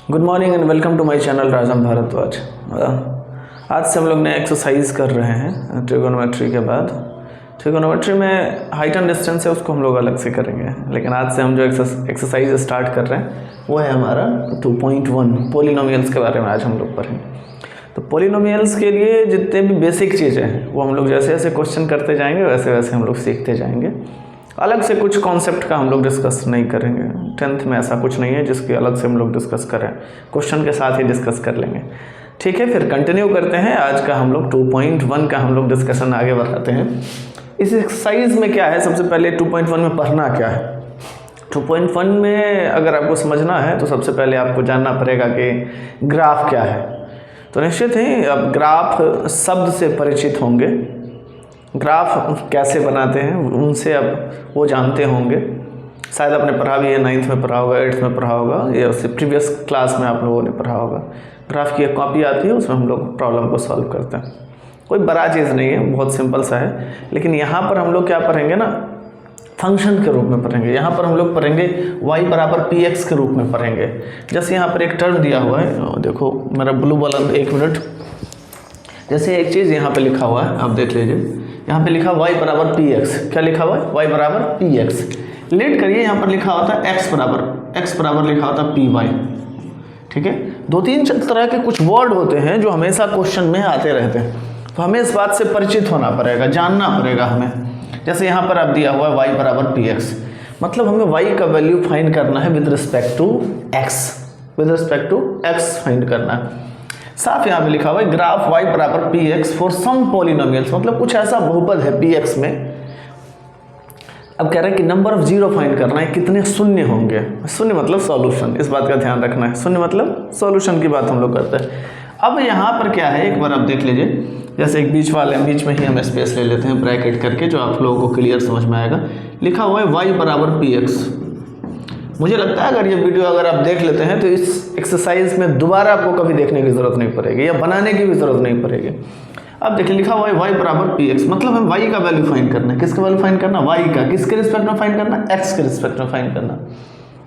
Good morning and welcome to my channel Rajam Bhardwaj. आज से हम लोग नए एक्सरसाइज कर रहे हैं ट्रिगोनोमेट्री के बाद। ट्रिगोनोमेट्री में हाइट एंड डिस्टेंस है, उसको हम लोग अलग से करेंगे, लेकिन आज से हम जो एक्सरसाइज स्टार्ट कर रहे हैं वो है हमारा 2.1 पोलिनोमियल्स के बारे में आज हम लोग पढ़ेंगे। तो पोलिनोमियल्स के लिए जितने भी बेसिक चीज़ें हैं वो हम लोग जैसे जैसे क्वेश्चन करते जाएंगे वैसे वैसे हम लोग सीखते जाएंगे। अलग से कुछ कॉन्सेप्ट का हम लोग डिस्कस नहीं करेंगे। 10th में ऐसा कुछ नहीं है जिसकी अलग से हम लोग डिस्कस करें, क्वेश्चन के साथ ही डिस्कस कर लेंगे। ठीक है, फिर कंटिन्यू करते हैं। आज का हम लोग 2.1 का हम लोग डिस्कशन आगे बढ़ाते हैं। इस एक्सरसाइज में क्या है, सबसे पहले 2.1 में पढ़ना क्या है। 2.1 में अगर आपको समझना है तो सबसे पहले आपको जानना पड़ेगा कि ग्राफ क्या है। तो निश्चित ही अब ग्राफ शब्द से परिचित होंगे, ग्राफ कैसे बनाते हैं उनसे अब वो जानते होंगे। शायद आपने पढ़ा भी है, 9th में पढ़ा होगा, 8th में पढ़ा होगा, या उससे प्रीवियस क्लास में आप लोगों ने पढ़ा होगा। ग्राफ की एक कॉपी आती है, उसमें हम लोग प्रॉब्लम को सॉल्व करते हैं। कोई बड़ा चीज़ नहीं है, बहुत सिंपल सा है। लेकिन यहाँ पर हम लोग क्या पढ़ेंगे ना, फंक्शन के रूप में पढ़ेंगे। यहाँ पर हम लोग पढ़ेंगे y बराबर px के रूप में पढ़ेंगे। जैसे यहाँ पर एक टर्म दिया हुआ है, देखो मेरा ब्लू वाला, 1 मिनट। जैसे एक चीज़ यहाँ पे लिखा हुआ है, आप देख लीजिए। यहाँ पे लिखा y बराबर px, क्या लिखा हुआ है, y बराबर px। लेट करिए, यहाँ पर लिखा होता है x बराबर लिखा होता है py। ठीक है, 2-3 तरह के कुछ वर्ड होते हैं जो हमेशा क्वेश्चन में आते रहते हैं, तो हमें इस बात से परिचित होना पड़ेगा, जानना पड़ेगा हमें। जैसे यहाँ पर आप दिया हुआ है y बराबर px, मतलब हमें y का वैल्यू फाइंड करना है with respect to x find करना है। साफ यहाँ पे लिखा हुआ है ग्राफ y बराबर px फॉर सम पोलिनोमियल्स, मतलब कुछ ऐसा बहुपद है px में। अब कह रहे हैं कि नंबर ऑफ जीरो फाइंड करना है, कितने शून्य होंगे। शून्य मतलब सॉल्यूशन, इस बात का ध्यान रखना है। शून्य मतलब सॉल्यूशन की बात हम लोग करते हैं। अब यहाँ पर क्या है, एक बार आप देख लीजिए। जैसे एक बीच में ही हम स्पेस ले लेते हैं ब्रैकेट करके, जो आप लोगों को क्लियर समझ में आएगा। लिखा हुआ है y बराबर px। मुझे लगता है अगर ये वीडियो अगर आप देख लेते हैं तो इस एक्सरसाइज में दोबारा आपको कभी देखने की ज़रूरत नहीं पड़ेगी, या बनाने की भी ज़रूरत नहीं पड़ेगी। अब देखिए लिखा हुआ है y बराबर px, मतलब हम y का वैल्यू फाइंड करना है। किसका वैल्यू फाइंड करना, y का। किसके रिस्पेक्ट में फाइंड करना, x के रिस्पेक्ट में फाइंड करना।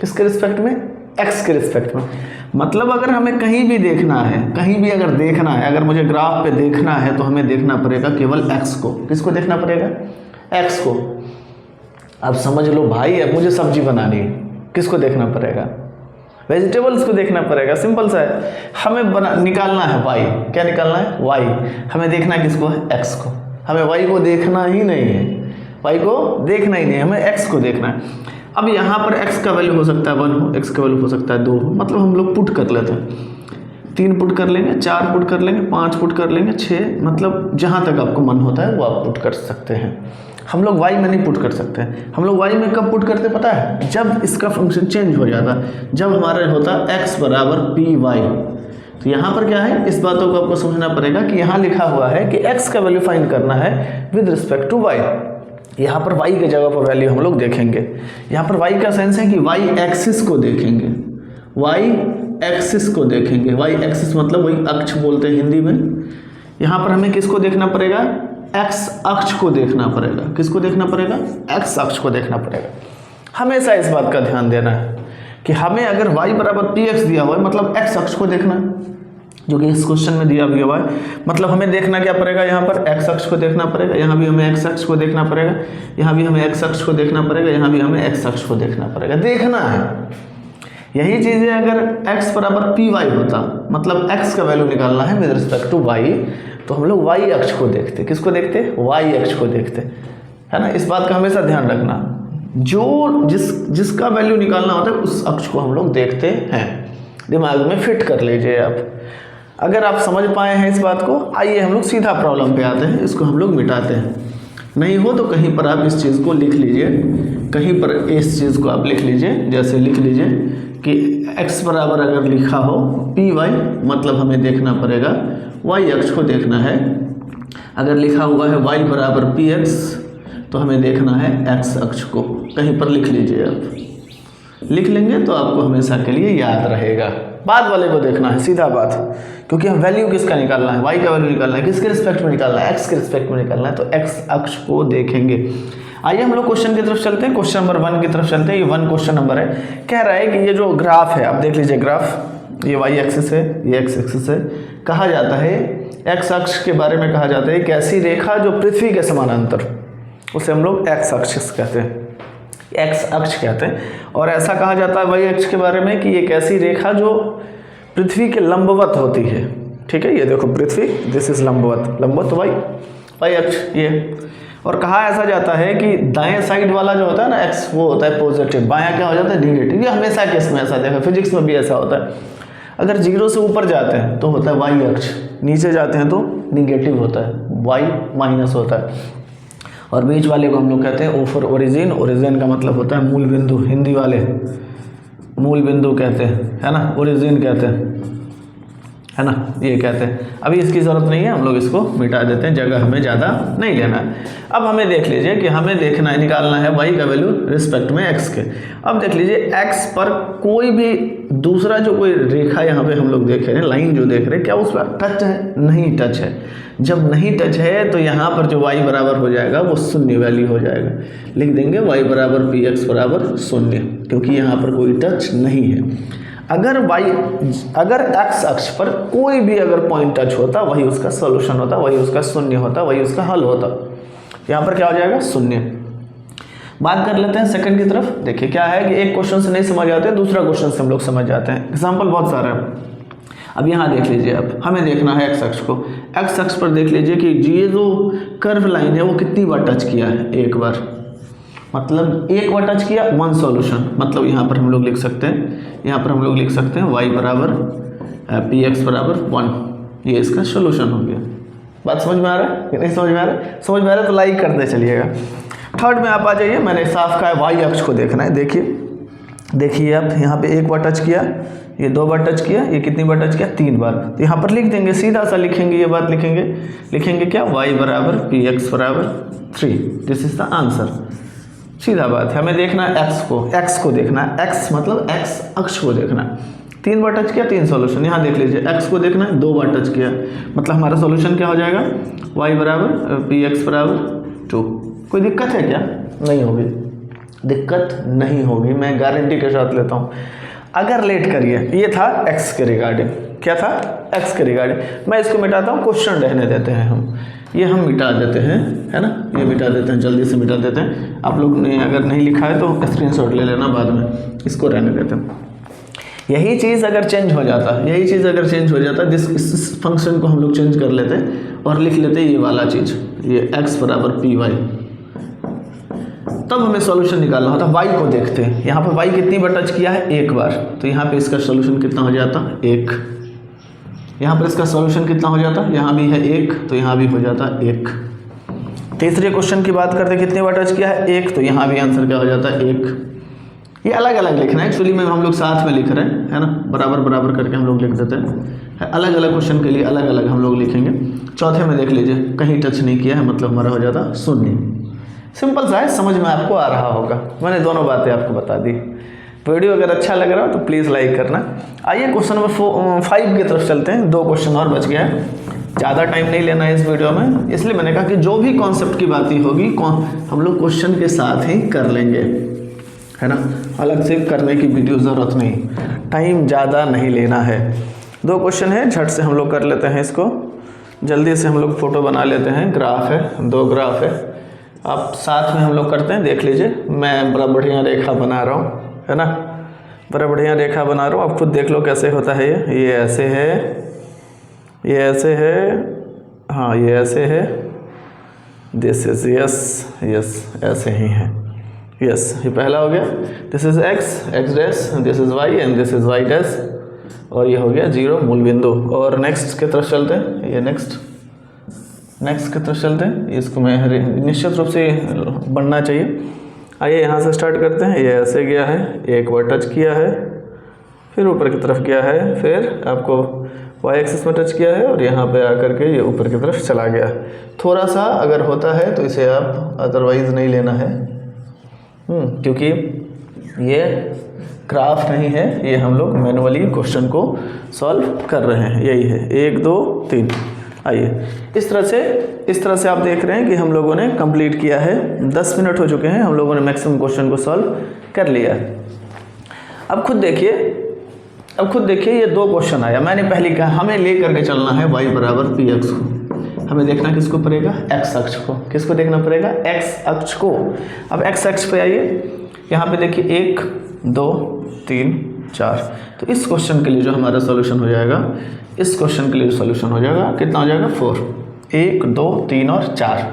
किसके रिस्पेक्ट में, x के रिस्पेक्ट में। मतलब अगर हमें कहीं भी देखना है, कहीं भी अगर देखना है, अगर मुझे ग्राफ पे देखना है तो हमें देखना पड़ेगा केवल x को। किसको देखना पड़ेगा, x को। अब समझ लो भाई, अब मुझे सब्जी बनानी है, किसको देखना पड़ेगा, वेजिटेबल्स को देखना पड़ेगा। सिंपल सा है, हमें निकालना है y। क्या निकालना है, y। हमें देखना है किसको है, x को। हमें y को देखना ही नहीं है, y को देखना ही नहीं है, हमें x को देखना है। अब यहाँ पर x का वैल्यू हो सकता है 1 हो, x का वैल्यू हो सकता है 2 हो, मतलब हम लोग पुट कर लेते हैं। 3 पुट कर लेंगे, 4 पुट कर लेंगे, 5 पुट कर लेंगे, 6, मतलब जहाँ तक आपको मन होता है वो आप पुट कर सकते हैं। हम लोग y में नहीं पुट कर सकते हैं। हम लोग y में कब पुट करते पता है, जब इसका फंक्शन चेंज हो जाता, जब हमारा होता x बराबर py। तो यहाँ पर क्या है, इस बातों को आपको समझना पड़ेगा कि यहाँ लिखा हुआ है कि x का वैल्यू फाइंड करना है विद रिस्पेक्ट टू y। यहाँ पर y के जगह पर वैल्यू हम लोग देखेंगे। यहाँ पर y का सेंस है कि y एक्सिस को देखेंगे, y एक्सिस को देखेंगे। y एक्सिस मतलब वही अक्ष बोलते हैं हिंदी में। यहाँ पर हमें किसको देखना पड़ेगा, x अक्ष को देखना पड़ेगा। किसको देखना पड़ेगा, x अक्ष को देखना पड़ेगा। हमेशा इस बात का ध्यान देना है कि हमें अगर y बराबर px दिया हुआ है, मतलब x अक्ष को देखना है, जो कि इस क्वेश्चन में दिया भी हुआ है। मतलब हमें देखना क्या पड़ेगा, यहाँ पर x अक्ष को देखना पड़ेगा, यहाँ भी हमें x अक्ष को देखना पड़ेगा, यहाँ भी हमें x अक्ष को देखना पड़ेगा, यहाँ भी हमें x अक्ष को देखना पड़ेगा। देखना है यही चीज़ें। अगर x बराबर py होता, मतलब x का वैल्यू निकालना है विद रिस्पेक्ट टू y, तो हम लोग y अक्ष को देखते। किसको देखते, y अक्ष को देखते, है ना। इस बात का हमेशा ध्यान रखना, जो जिसका वैल्यू निकालना होता है उस अक्ष को हम लोग देखते हैं। दिमाग में फिट कर लीजिए आप। अगर आप समझ पाए हैं इस बात को, आइए हम लोग सीधा प्रॉब्लम पे आते हैं, इसको हम लोग मिटाते हैं। नहीं हो तो कहीं पर आप इस चीज़ को लिख लीजिए, कहीं पर इस चीज़ को आप लिख लीजिए। जैसे लिख लीजिए कि x बराबर अगर लिखा हो py, मतलब हमें देखना पड़ेगा y अक्ष को देखना है। अगर लिखा हुआ है y बराबर px, तो हमें देखना है x अक्ष को। कहीं पर लिख लीजिए आप, लिख लेंगे तो आपको हमेशा के लिए याद रहेगा। बाद वाले को देखना है, सीधा बात, क्योंकि हम वैल्यू किसका निकालना है, y का वैल्यू निकालना है। किसके रिस्पेक्ट में निकालना है, x के रिस्पेक्ट में निकालना है, तो x अक्ष को देखेंगे। आइए हम लोग क्वेश्चन की तरफ चलते हैं, क्वेश्चन नंबर 1 की तरफ चलते हैं। ये 1 क्वेश्चन नंबर है, कह रहा है कि ये जो ग्राफ है, आप देख लीजिए ग्राफ, ये वाई एक्सिस है, ये एक्स एक्सिस है। कहा जाता है एक्स अक्ष के बारे में कहा जाता है एक ऐसी रेखा जो पृथ्वी के समानांतर, उसे हम लोग एक्स अक्ष कहते हैं, एक्स अक्ष कहते हैं। और ऐसा कहा जाता है वाई अक्ष के बारे में कि एक ऐसी रेखा जो पृथ्वी के लंबवत होती है। ठीक है, ये देखो पृथ्वी, दिस इज लंबवत, लंबवत वाई अक्ष ये। और कहा ऐसा जाता है कि दाएं साइड वाला जो होता है ना एक्स, वो होता है पॉजिटिव, बायां क्या हो जाता है नेगेटिव। ये हमेशा केस में ऐसा देखा, फिजिक्स में भी ऐसा होता है। अगर 0 से ऊपर जाते हैं तो होता है वाई अक्ष, नीचे जाते हैं तो निगेटिव होता है, वाई माइनस होता है। और बीच वाले को हम लोग कहते हैं ओ फॉर ओरिजिन, ओरिजिन का मतलब होता है मूल बिंदु, हिंदी वाले मूल बिंदु कहते हैं, है ना, ओरिजिन कहते हैं, है ना, ये कहते हैं। अभी इसकी ज़रूरत नहीं है, हम लोग इसको मिटा देते हैं, जगह हमें ज़्यादा नहीं लेना है। अब हमें देख लीजिए कि हमें देखना है, निकालना है वाई का वैल्यू रिस्पेक्ट में एक्स के। अब देख लीजिए एक्स पर कोई भी दूसरा जो कोई रेखा यहाँ पे हम लोग देख रहे हैं, लाइन जो देख रहे हैं, क्या उस पर टच है? नहीं टच है। जब नहीं टच है तो यहाँ पर जो y बराबर हो जाएगा वो शून्य वैल्यू हो जाएगा। लिख देंगे y बराबर पी एक्स बराबर शून्य, क्योंकि यहाँ पर कोई टच नहीं है। अगर x अक्ष पर कोई भी अगर पॉइंट टच होता, वही उसका सॉल्यूशन होता, वही उसका शून्य होता, वही उसका हल होता। यहाँ पर क्या हो जाएगा? शून्य। बात कर लेते हैं सेकंड की तरफ। देखिए क्या है कि एक क्वेश्चन से नहीं समझ आते, दूसरा क्वेश्चन से हम लोग समझ जाते हैं। एग्जाम्पल बहुत सारा है। अब यहाँ देख लीजिए, अब हमें देखना है एक्स अक्ष को। एक्स अक्ष पर देख लीजिए कि ये जो कर्व लाइन है वो कितनी बार टच किया है? एक बार, मतलब एक बार टच किया, वन सॉल्यूशन। मतलब यहाँ पर हम लोग लिख सकते हैं, यहाँ पर हम लोग लिख सकते हैं y बराबर पी एक्स बराबर 1, ये इसका सोल्यूशन हो गया। बात समझ में आ रहा है कि नहीं समझ में आ रहा है? समझ में आ रहा है तो लाइक करते चलिएगा। थर्ड में आप आ जाइए, मैंने साफ कहा है वाई अक्ष को देखना है। देखिए आप यहाँ पे एक बार टच किया, ये 2 बार टच किया, ये कितनी बार टच किया? 3 बार। तो यहाँ पर लिख देंगे, सीधा सा लिखेंगे, ये बात लिखेंगे क्या? y बराबर पी एक्स बराबर 3, दिस इज द आंसर। सीधा बात है। हमें देखना है एक्स को देखना है। एक्स मतलब एक्स अक्ष को देखना है। 3 बार टच किया, 3 सॉल्यूशन। यहाँ देख लीजिए एक्स को देखना है, 2 बार टच किया, मतलब हमारा सॉल्यूशन क्या हो जाएगा? y बराबर पी एक्स बराबर 2। कोई दिक्कत है क्या? नहीं होगी, दिक्कत नहीं होगी, मैं गारंटी के साथ लेता हूँ। अगर लेट करिए, ये था एक्स के रिगार्डिंग। क्या था? एक्स के रिगार्डिंग। मैं इसको मिटाता हूँ, क्वेश्चन रहने देते हैं हम, ये हम मिटा देते हैं, है ना, ये मिटा देते हैं, जल्दी से मिटा देते हैं। आप लोग ने अगर नहीं लिखा है तो स्क्रीनशॉट ले लेना बाद में, इसको रहने देते हैं। यही चीज़ अगर चेंज हो जाता, इस फंक्शन को हम लोग चेंज कर लेते और लिख लेते ये वाला चीज़, ये x बराबर पी वाई, तब हमें सॉल्यूशन निकालना होता। y को देखते हैं, यहाँ पर y कितनी बार टच किया है? 1 बार। तो यहाँ पे इसका सॉल्यूशन कितना हो जाता? 1। यहाँ पर इसका सॉल्यूशन कितना हो जाता? यहाँ भी है 1, तो यहाँ भी हो जाता 1। तीसरे क्वेश्चन की बात करते हैं, कितनी बार टच किया है? 1, तो यहाँ भी आंसर क्या हो जाता है? 1। ये अलग अलग लिखना है, एक्चुअली में हम लोग साथ में लिख रहे हैं, है ना, बराबर बराबर करके हम लोग लिख देते हैं। अलग अलग क्वेश्चन के लिए अलग अलग हम लोग लिखेंगे। चौथे में देख लीजिए, कहीं टच नहीं किया है, मतलब हमारा हो जाता 0। सिंपल सा है, समझ में आपको आ रहा होगा। मैंने दोनों बातें आपको बता दी। वीडियो अगर अच्छा लग रहा हो तो प्लीज़ लाइक करना। आइए क्वेश्चन नंबर 5 की तरफ चलते हैं। 2 क्वेश्चन और बच गया है, ज़्यादा टाइम नहीं लेना है इस वीडियो में, इसलिए मैंने कहा कि जो भी कॉन्सेप्ट की बातें होगी हम लोग क्वेश्चन के साथ ही कर लेंगे, है ना, अलग से करने की वीडियो ज़रूरत नहीं, टाइम ज़्यादा नहीं लेना है। 2 क्वेश्चन है, झट से हम लोग कर लेते हैं इसको, जल्दी से हम लोग फ़ोटो बना लेते हैं। ग्राफ है, 2 ग्राफ है, आप साथ में हम लोग करते हैं। देख लीजिए, मैं बड़ा बढ़िया रेखा बना रहा हूँ, है ना, बड़ा बढ़िया रेखा बना रहा हूँ। आप खुद देख लो कैसे होता है। ये ऐसे है, ये ऐसे है, हाँ ये ऐसे है, दिस इज यस ऐसे ही है, यस ये पहला हो गया। This is x dash, this is y and this is y dash, और ये हो गया 0 मूल बिंदु। और नेक्स्ट की तरफ चलते हैं, ये नेक्स्ट की तरफ चलते हैं। इसको मैं निश्चित रूप से बनना चाहिए। आइए यहाँ से स्टार्ट करते हैं। ये ऐसे गया है, 1 बार टच किया है, फिर ऊपर की तरफ गया है, फिर आपको वाई एक्सिस में टच किया है, और यहाँ पे आकर के ये ऊपर की तरफ चला गया। थोड़ा सा अगर होता है तो इसे आप अदरवाइज नहीं लेना है, क्योंकि ये ग्राफ नहीं है, ये हम लोग मैनुअली क्वेश्चन को सॉल्व कर रहे हैं। यही है 1 2 3। आइए इस तरह से आप देख रहे हैं कि हम लोगों ने कंप्लीट किया है। 10 मिनट हो चुके हैं, हम लोगों ने मैक्सिमम क्वेश्चन को सॉल्व कर लिया है। अब खुद देखिए, अब खुद देखिए ये दो क्वेश्चन आया, मैंने पहले कहा हमें ले करके चलना है y बराबर पी एक्स को। हमें देखना किसको पड़ेगा, x अक्ष को। किसको देखना पड़ेगा, x अक्ष को। अब x अक्ष पे आइए, यहाँ पे देखिए 1 2 3 4। तो इस क्वेश्चन के लिए जो हमारा सॉल्यूशन हो जाएगा, इस क्वेश्चन के लिए सॉल्यूशन हो जाएगा कितना हो जाएगा 4। 1 2 3 और 4।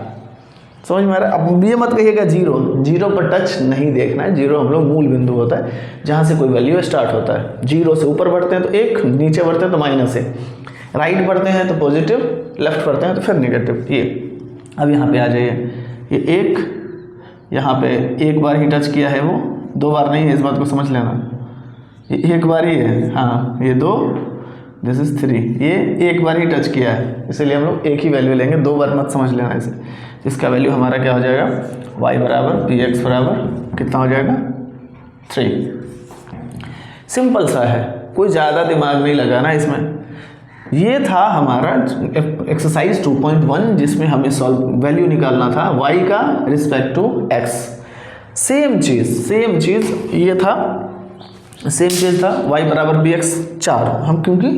समझ में आ रहा है। अब ये मत कहिएगा जीरो पर टच नहीं देखना है। जीरो हम लोग मूल बिंदु होता है जहाँ से कोई वैल्यू स्टार्ट होता है। जीरो से ऊपर बढ़ते हैं तो 1, नीचे बढ़ते हैं तो -1, राइट बढ़ते हैं तो पॉजिटिव, लेफ्ट बढ़ते हैं तो फिर नेगेटिव। ये अब यहाँ पे आ जाइए, ये 1 यहाँ पे एक बार ही टच किया है, वो 2 बार नहीं है, इस बात को समझ लेना। ये एक बार ही है, हाँ ये 2, दिस इज 3। ये एक बार ही टच किया है, इसीलिए हम लोग एक ही वैल्यू लेंगे, 2 बार मत समझ लेना इसे। इसका वैल्यू हमारा क्या हो जाएगा, y बराबर पी एक्स बराबर कितना हो जाएगा 3। सिंपल सा है, कोई ज़्यादा दिमाग नहीं लगाना इसमें। ये था हमारा एक्सरसाइज 2.1 जिसमें हमें वैल्यू निकालना था y का रिस्पेक्ट टू x। सेम चीज़ ये था, सेम चीज़ था y बराबर पी एक्स 4। हम क्योंकि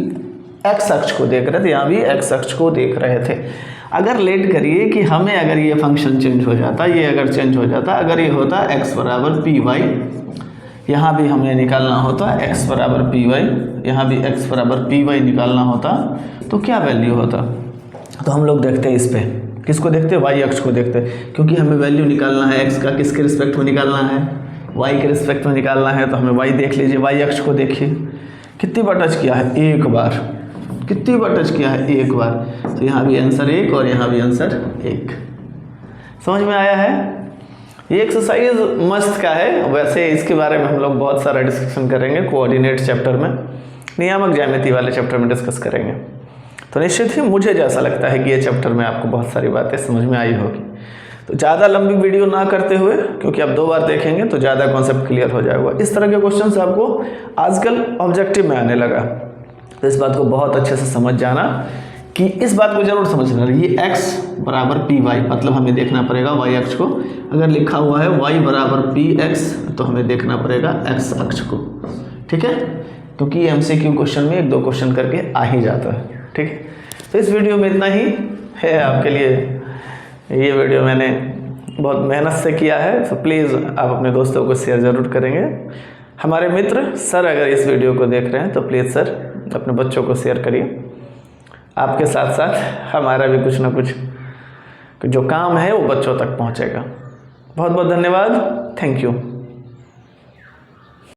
x अक्ष को देख रहे थे, यहाँ भी x अक्ष को देख रहे थे। अगर लेट करिए कि हमें अगर ये फंक्शन चेंज हो जाता, ये अगर चेंज हो जाता, अगर ये होता x बराबर पी वाई, यहाँ भी हमें निकालना होता x बराबर पी वाई, यहाँ भी x बराबर पी वाई निकालना होता, तो क्या वैल्यू होता। तो हम लोग देखते हैं इस पे, किसको देखते हैं, y अक्ष को देखते हैं, क्योंकि हमें वैल्यू निकालना है x का, किसके रिस्पेक्ट में निकालना है, y के रिस्पेक्ट में निकालना है। तो हमें y देख लीजिए, y अक्ष को देखिए कितनी बार टच किया है, 1 बार। कितनी बार टच किया है, 1 बार। तो यहाँ भी आंसर 1 और यहाँ भी आंसर 1। समझ में आया है। ये एक्सरसाइज मस्त का है। वैसे इसके बारे में हम लोग बहुत सारा डिस्कशन करेंगे कोऑर्डिनेट चैप्टर में, नियामक ज्यामिति वाले चैप्टर में डिस्कस करेंगे। तो निश्चित ही मुझे जैसा लगता है कि ये चैप्टर में आपको बहुत सारी बातें समझ में आई होगी। तो ज़्यादा लंबी वीडियो ना करते हुए, क्योंकि आप 2 बार देखेंगे तो ज़्यादा कॉन्सेप्ट क्लियर हो जाएगा। इस तरह के क्वेश्चन आपको आजकल ऑब्जेक्टिव में आने लगा, तो इस बात को बहुत अच्छे से समझ जाना कि इस बात को जरूर समझना, ये x बराबर पी वाई, मतलब हमें देखना पड़ेगा y अक्ष को। अगर लिखा हुआ है y बराबर पी एक्स, तो हमें देखना पड़ेगा x अक्ष को। ठीक है, क्योंकि ये MCQ क्वेश्चन में 1-2 क्वेश्चन करके आ ही जाता है। ठीक है, तो इस वीडियो में इतना ही है आपके लिए। ये वीडियो मैंने बहुत मेहनत से किया है, तो प्लीज़ आप अपने दोस्तों को शेयर ज़रूर करेंगे। हमारे मित्र सर अगर इस वीडियो को देख रहे हैं तो प्लीज़ सर अपने बच्चों को शेयर करिए। आपके साथ साथ हमारा भी कुछ ना कुछ जो काम है वो बच्चों तक पहुंचेगा। बहुत बहुत धन्यवाद, थैंक यू।